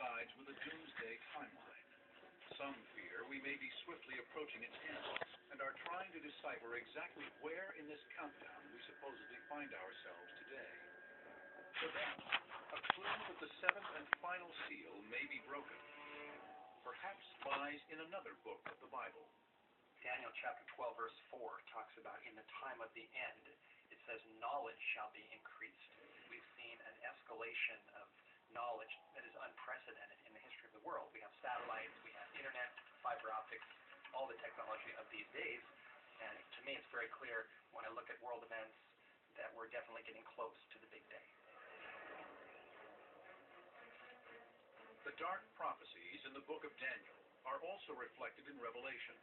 coincides with a doomsday timeline. Some fear we may be swiftly approaching its end and are trying to decipher exactly where in this countdown we supposedly find ourselves today. For them, a clue that the seventh and final seal may be broken perhaps lies in another book of the Bible. Daniel chapter 12, verse 4 talks about in the time of the end, it says, knowledge shall be increased. We've seen an escalation of knowledge that is unprecedented in the history of the world. We have satellites, we have internet, fiber optics, all the technology of these days. And to me, it's very clear when I look at world events that we're definitely getting close to the big day. The dark prophecies in the book of Daniel are also reflected in Revelation,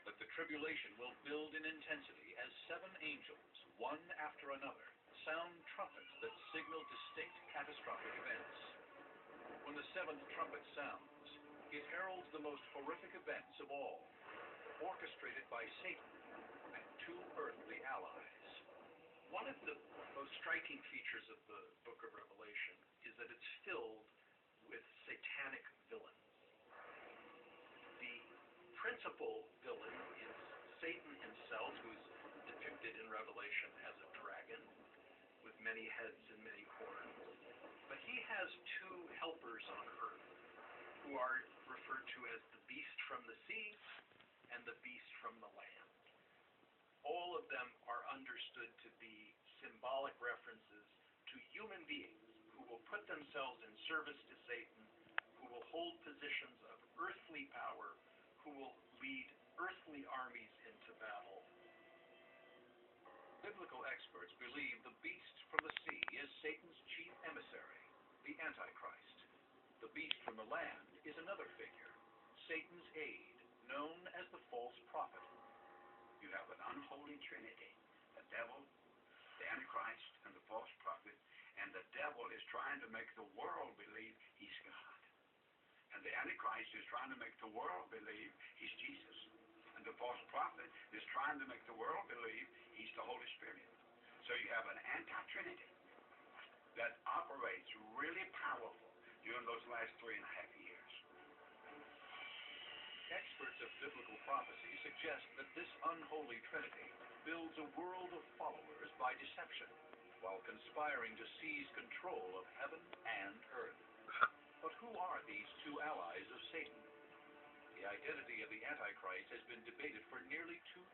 that the tribulation will build in intensity as seven angels, one after another, sound trumpets that signal distinct catastrophic events. When the seventh trumpet sounds, it heralds the most horrific events of all, orchestrated by Satan and two earthly allies. One of the most striking features of the book of Revelation is that it's filled with satanic villains. The principal villain is Satan himself, who's depicted in Revelation as a dragon with many heads and many horns. But he has two helpers on earth who are referred to as the beast from the sea and the beast from the land. All of them are understood to be symbolic references to human beings who will put themselves in service to Satan, who will hold positions of earthly power, who will lead earthly armies into battle. Biblical experts believe the beast from the sea is Satan's chief emissary, the Antichrist. The beast from the land is another figure, Satan's aide, known as the false prophet. You have an unholy trinity, the devil, the Antichrist, and the false prophet, and the devil is trying to make the world believe he's God. And the Antichrist is trying to make the world believe he's Jesus. And the false prophet is trying to make the world believe he's the Holy Spirit. So you have an anti-trinity that operates really powerful during those last 3.5 years. Experts of biblical prophecy suggest that this unholy trinity builds a world of followers by deception, while conspiring to seize control of heaven and earth. But who are these two allies of Satan? The identity of the Antichrist has been debated for nearly 2,000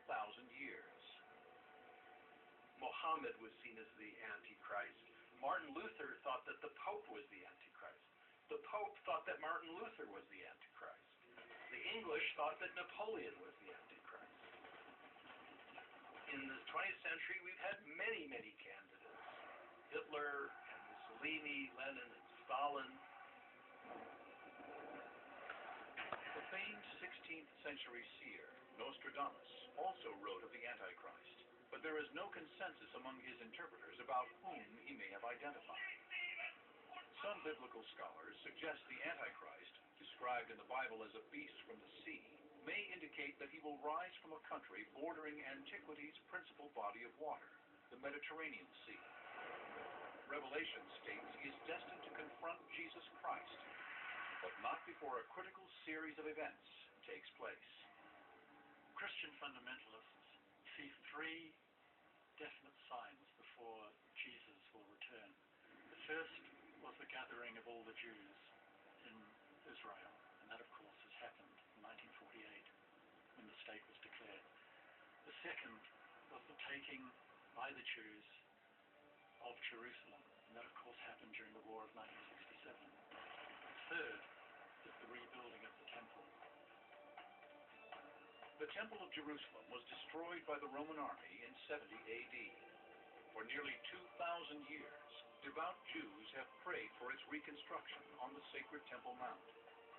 years. Muhammad was seen as the Antichrist. Martin Luther thought that the Pope was the Antichrist. The Pope thought that Martin Luther was the Antichrist. The English thought that Napoleon was the Antichrist. In the 20th century, we've had many, many candidates. Hitler and Mussolini, Lenin and Stalin. The famed 16th century seer, Nostradamus, also wrote of the Antichrist, but there is no consensus among his interpreters about whom he may have identified. Some biblical scholars suggest the Antichrist, described in the Bible as a beast from the sea, may indicate that he will rise from a country bordering antiquity's principal body of water, the Mediterranean Sea. Revelation states he is destined to confront Jesus Christ, but not before a critical series of events takes place. Christian fundamentalists see three definite signs before Jesus will return. The first was the gathering of all the Jews in Israel, and that of course has happened in 1948 when the state was declared. The second was the taking by the Jews of Jerusalem, and that of course happened during the War of 1967. The third is the rebuilding of the temple. The Temple of Jerusalem was destroyed by the Roman army in 70 AD. For nearly 2,000 years, devout Jews have prayed for its reconstruction on the sacred Temple Mount.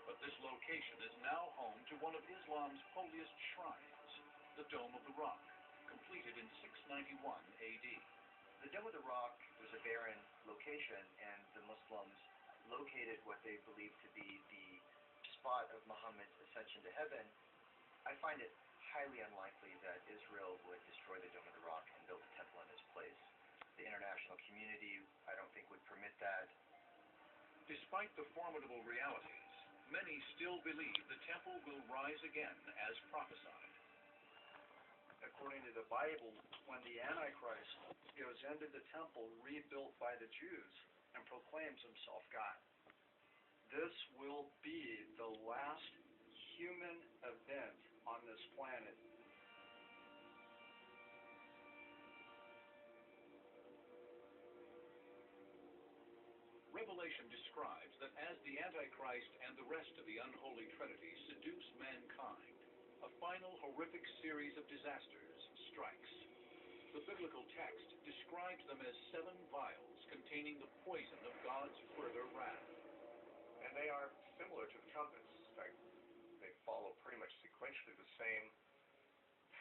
But this location is now home to one of Islam's holiest shrines, the Dome of the Rock, completed in 691 AD. The Dome of the Rock was a barren location, and the Muslims located what they believed to be the spot of Muhammad's ascension to heaven. I find it highly unlikely that Israel would destroy the Dome of the Rock and build a temple in its place. The international community, I don't think, would permit that. Despite the formidable realities, many still believe the temple will rise again as prophesied. According to the Bible, when the Antichrist goes into the temple rebuilt by the Jews and proclaims himself God, this will be the last human event on this planet. Revelation describes that as the Antichrist and the rest of the unholy trinity seduce mankind, a final horrific series of disasters strikes. The biblical text describes them as 7 vials containing the poison of God's further wrath. And they are similar to the trumpets. In fact, they follow pretty much sequentially the same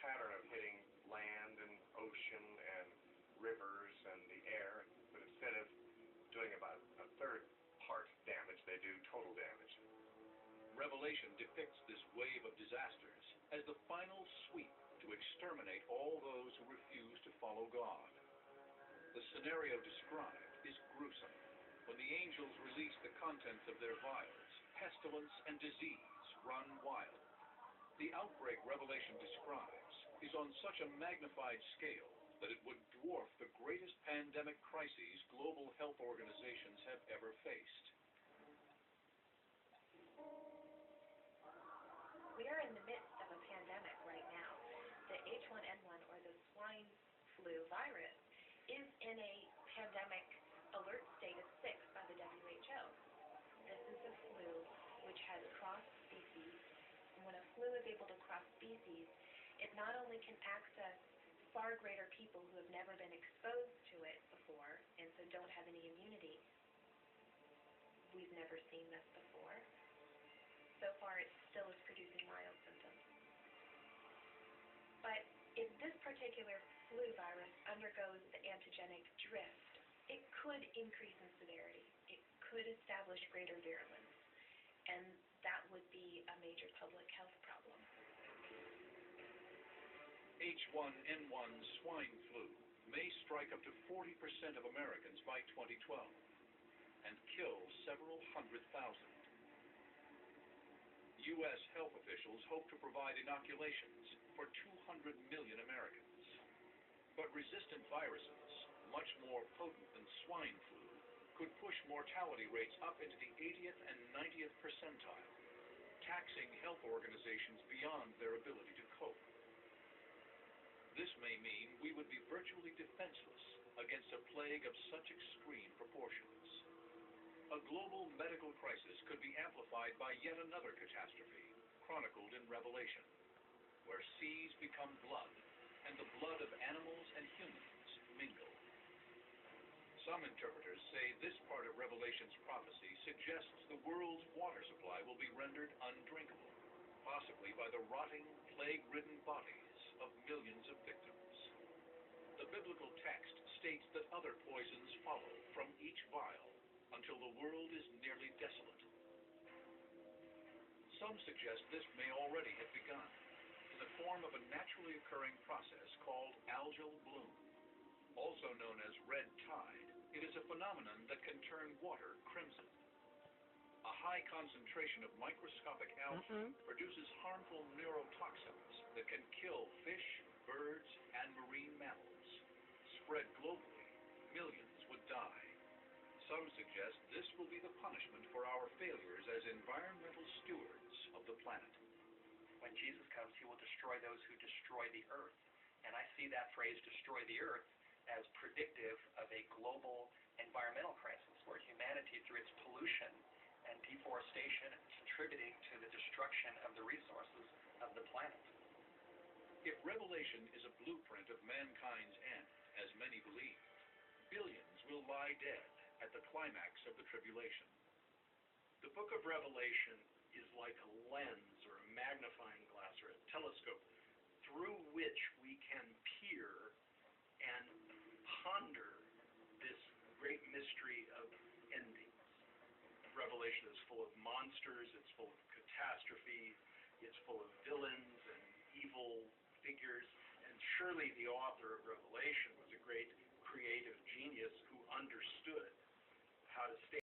pattern of hitting land and ocean and rivers and the air, but instead of doing about a third part damage, they do total damage. Revelation depicts this wave of disasters as the final sweep to exterminate all those who refuse to follow God. The scenario described is gruesome. When the angels release the contents of their vials, pestilence and disease run wild. The outbreak Revelation describes is on such a magnified scale that it would dwarf the greatest pandemic crises global health organizations have ever faced. We are in the midst of a pandemic right now. The H1N1, or the swine flu virus, is in a pandemic alert state of 6 by the WHO. This is a flu which has crossed species, and when a flu is able to cross species, it not only can access far greater people who have never been exposed to it before, and so don't have any immunity. We've never seen this before. So far, it still is producing mild symptoms. But if this particular flu virus undergoes the antigenic drift, it could increase in severity. It could establish greater virulence, and that would be a major public health problem. H1N1 swine flu may strike up to 40% of Americans by 2012 and kill several 100,000. U.S. health officials hope to provide inoculations for 200 million Americans. But resistant viruses, much more potent than swine flu, could push mortality rates up into the 80th and 90th percentile, taxing health organizations beyond their ability to cope. This may mean we would be virtually defenseless against a plague of such extreme proportions. A global medical crisis could be amplified by yet another catastrophe, chronicled in Revelation, where seas become blood, and the blood of animals and humans mingle. Some interpreters say this part of Revelation's prophecy suggests the world's water supply will be rendered undrinkable, possibly by the rotting, plague-ridden bodies of millions of victims. The biblical text states that other poisons follow from each vial until the world is nearly desolate. Some suggest this may already have begun, in the form of a naturally occurring process called algal bloom. Also known as red tide, it is a phenomenon that can turn water crimson. A high concentration of microscopic algae produces harmful neurotoxins that can kill fish, birds, and marine mammals. Spread globally, millions would die. Some suggest this will be the punishment for our failures as environmental stewards of the planet. When Jesus comes, he will destroy those who destroy the earth. And I see that phrase, destroy the earth, as predictive of a global environmental crisis where humanity, through its pollution and deforestation, is contributing to the destruction of the resources of the planet. If Revelation is a blueprint of mankind's end, as many believe, billions will lie dead at the climax of the tribulation. The book of Revelation is like a lens or a magnifying glass or a telescope through which we can peer and ponder this great mystery of endings. Revelation is full of monsters, it's full of catastrophe, it's full of villains and evil figures, and surely the author of Revelation was a great creative genius who understood how to stay